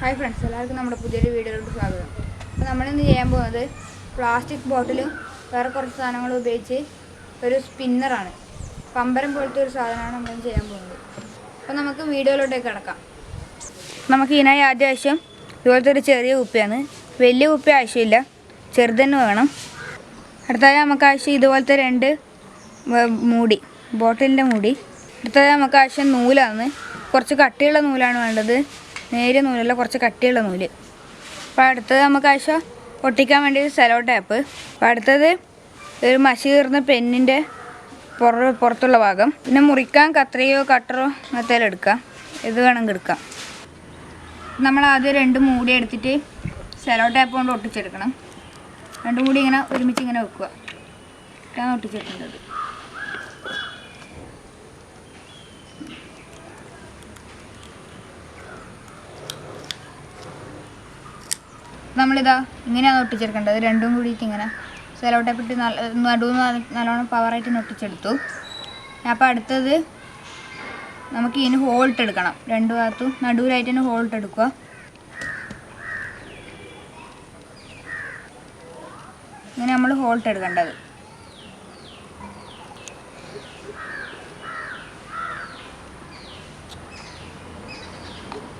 Hi friends, എല്ലാവർക്കും നമ്മുടെ പുതിയൊരു വീഡിയോയിലോട്ട് സ്വാഗതം. അപ്പോൾ നമ്മളിന്ന് ചെയ്യാൻ പോകുന്നത് പ്ലാസ്റ്റിക് ബോട്ടിലും വേറെ കുറച്ച് സാധനങ്ങളും ഉപയോഗിച്ച് ഒരു സ്പിന്നറാണ്. പമ്പരം പോലത്തെ ഒരു സാധനമാണ് നമ്മൾ ചെയ്യാൻ പോകുന്നത്. അപ്പോൾ നമുക്ക് വീഡിയോയിലോട്ടേക്ക് കിടക്കാം. നമുക്ക് ഇതിനായി ആവശ്യം ഇതുപോലത്തെ ഒരു ചെറിയ കുപ്പിയാണ്. വലിയ കുപ്പി ആവശ്യമില്ല, ചെറുതന്നെ വേണം. അടുത്തതായി നമുക്ക് ആവശ്യം ഇതുപോലത്തെ 2 മൂടി, ബോട്ടിലിൻ്റെ മൂടി. അടുത്തതായി നമുക്ക് ആവശ്യം നൂലാണ്. കുറച്ച് കട്ടിയുള്ള നൂലാണ് വേണ്ടത്, നേരിയ നൂലല്ല, കുറച്ച് കട്ടിയുള്ള നൂല്. അപ്പോൾ അടുത്തത് നമുക്ക് ആവശ്യം ഒട്ടിക്കാൻ വേണ്ടി സെലോ ടാപ്പ്. അപ്പോൾ അടുത്തത് ഒരു മഷി കീറുന്ന പെന്നിൻ്റെ പുറത്തുള്ള ഭാഗം. പിന്നെ മുറിക്കാൻ കത്രികയോ കട്ടറോ അങ്ങനത്തേലും എടുക്കാം, ഇത് വേണമെങ്കിൽ എടുക്കാം. നമ്മൾ ആദ്യം 2 മൂടി എടുത്തിട്ട് സെലോ ടാപ്പ് കൊണ്ട് ഒട്ടിച്ചെടുക്കണം. 2 മൂടി ഇങ്ങനെ ഒരുമിച്ച് ഇങ്ങനെ വെക്കുക, ഇതാണ് ഒട്ടിച്ചെടുക്കേണ്ടത്. നമ്മളിതാ ഇങ്ങനെയാണ് ഒട്ടിച്ചെടുക്കേണ്ടത്. 2 കൂടിയിട്ട് ഇങ്ങനെ സെലോ ടേപ്പ് ഇട്ട് നല്ലോണം പവറായിട്ട് ഒട്ടിച്ചെടുത്തു. അപ്പോൾ അടുത്തത് നമുക്ക് ഇതിന് ഹോൾട്ട് എടുക്കണം. 2 ഭാഗത്തും നടുവിലായിട്ട് തന്നെ ഹോൾട്ട് എടുക്കുക. ഇങ്ങനെ നമ്മൾ ഹോൾട്ട് എടുക്കേണ്ടത്.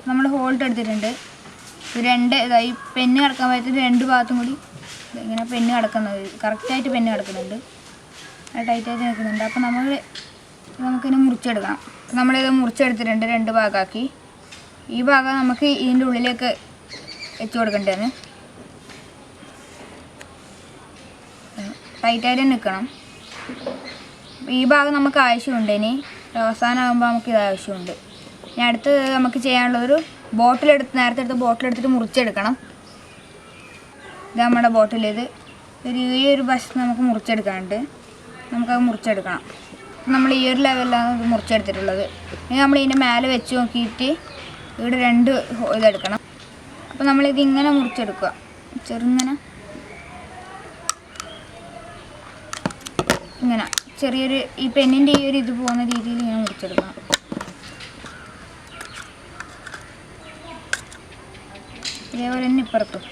നമ്മൾ ഹോൾട്ട് എടുത്തിട്ടുണ്ട്. 2 ഇതായി പെന്ന് കിടക്കാൻ പറ്റുന്ന 2 ഭാഗത്തും കൂടി ഇങ്ങനെ പെന്ന് കിടക്കുന്നത്, കറക്റ്റായിട്ട് പെന്ന് കിടക്കുന്നുണ്ട്, ടൈറ്റായിട്ട് നിൽക്കുന്നുണ്ട്. അപ്പോൾ നമുക്കിതിനെ മുറിച്ചെടുക്കണം. നമ്മളിത് മുറിച്ചെടുത്തിട്ടുണ്ട്, 2 ഭാഗമാക്കി. ഈ ഭാഗം നമുക്ക് ഇതിൻ്റെ ഉള്ളിലേക്ക് വെച്ച് കൊടുക്കേണ്ടതാണ്. ടൈറ്റായിട്ട് നിൽക്കണം. ഈ ഭാഗം നമുക്ക് ആവശ്യമുണ്ട്. ഇനി അവസാനമാകുമ്പോൾ നമുക്ക് ഇത് ആവശ്യമുണ്ട്. ഇനി അടുത്തത് നമുക്ക് ചെയ്യാനുള്ളതൊരു നേരത്തെ എടുത്ത് ബോട്ടിലെടുത്തിട്ട് മുറിച്ചെടുക്കണം. ഇത് നമ്മുടെ ബോട്ടിൽ. ഈ ഒരു വശത്ത് നമുക്ക് മുറിച്ചെടുക്കാനുണ്ട്, നമുക്കത് മുറിച്ചെടുക്കണം. നമ്മൾ ഈ ഒരു ലെവലിലാണ് ഇത് മുറിച്ചെടുത്തിട്ടുള്ളത്. ഇനി നമ്മൾ ഇതിൻ്റെ മേലെ വെച്ച് നോക്കിയിട്ട് ഇവിടെ 2 ഇതെടുക്കണം. അപ്പോൾ നമ്മളിത് ഇങ്ങനെ മുറിച്ചെടുക്കുക, ചെറുങ്ങനെ ഇങ്ങനെ ചെറിയൊരു ഈ പെന്നിൻ്റെ ഈ ഒരു ഇത് പോകുന്ന രീതിയിൽ ഇങ്ങനെ മുറിച്ചെടുക്കണം. ഇതേപോലെ തന്നെ ഇപ്പുറത്തും.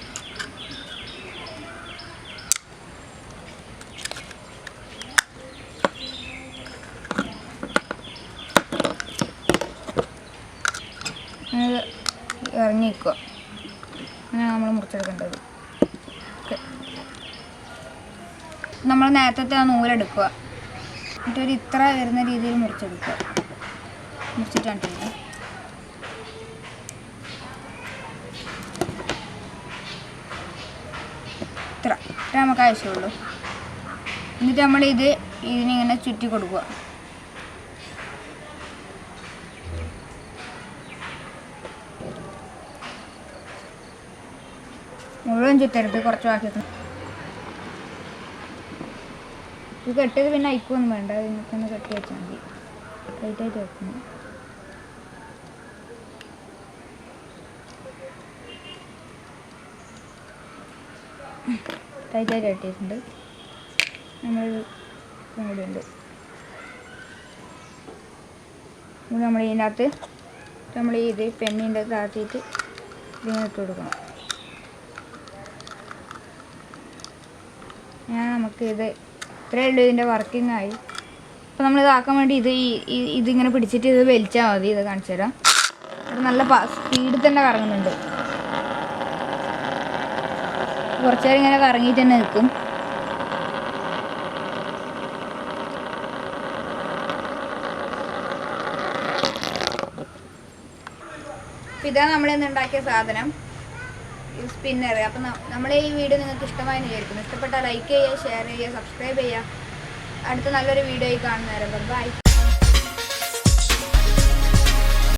ഇറങ്ങി നിൽക്കുക, അങ്ങനെ നമ്മൾ മുറിച്ചെടുക്കേണ്ടത്. നമ്മൾ നേരത്തെ ആ നൂലെടുക്കുക, എന്നിട്ടൊരു ഇത്ര വരുന്ന രീതിയിൽ മുറിച്ചെടുക്കുക. മുറിച്ചിട്ടാണ് ഇത്ര നമുക്ക് ആവശ്യമുള്ളൂ. എന്നിട്ട് നമ്മൾ ഇതിനിങ്ങനെ ചുറ്റി കൊടുക്കുക. മുഴുവൻ ചുറ്റരുത്, കുറച്ച് ബാക്കി വെക്കണം. ഇത് കെട്ടിയത് പിന്നെ അയക്കൊന്നും വേണ്ട, ഇതിനൊക്കെ കെട്ടി വെച്ചാൽ മതി. ടൈറ്റായിട്ട് വെക്കണം. ടൈറ്റായിട്ട് കെട്ടിയിട്ടുണ്ട്. കൂടിയുണ്ട്. നമ്മൾ ഇതിൻ്റെ അകത്ത് നമ്മൾ ഇത് പെണ്ണിൻ്റെ താഴ്ത്തിയിട്ട് ഇതിങ്ങനെ ഇട്ട് കൊടുക്കണം. നമുക്ക് ഇത്രയേ ഉള്ളൂ ഇതിൻ്റെ വർക്കിംഗ് ആയി. അപ്പോൾ നമ്മളിതാക്കാൻ വേണ്ടി ഇതിങ്ങനെ പിടിച്ചിട്ട് ഇത് വലിച്ചാൽ മതി. ഇത് കാണിച്ചു തരാം. അത് നല്ല സ്പീഡിൽ തന്നെ കറങ്ങുന്നുണ്ട്. കുറച്ച് നേരം ഇങ്ങനെ കറങ്ങിയിട്ട് തന്നെ നിൽക്കും. ഇതാണ് നമ്മളിന്ന് ഉണ്ടാക്കിയ സാധനം, ഈ സ്പിന്നർ. അപ്പം നമ്മളെ ഈ വീഡിയോ നിങ്ങൾക്ക് ഇഷ്ടമായി വിചാരിക്കുന്നു. ഇഷ്ടപ്പെട്ടാൽ ലൈക്ക് ചെയ്യുക, ഷെയർ ചെയ്യുക, സബ്സ്ക്രൈബ് ചെയ്യുക. അടുത്ത നല്ലൊരു വീഡിയോയിൽ കാണുന്നവരെ ബൈ.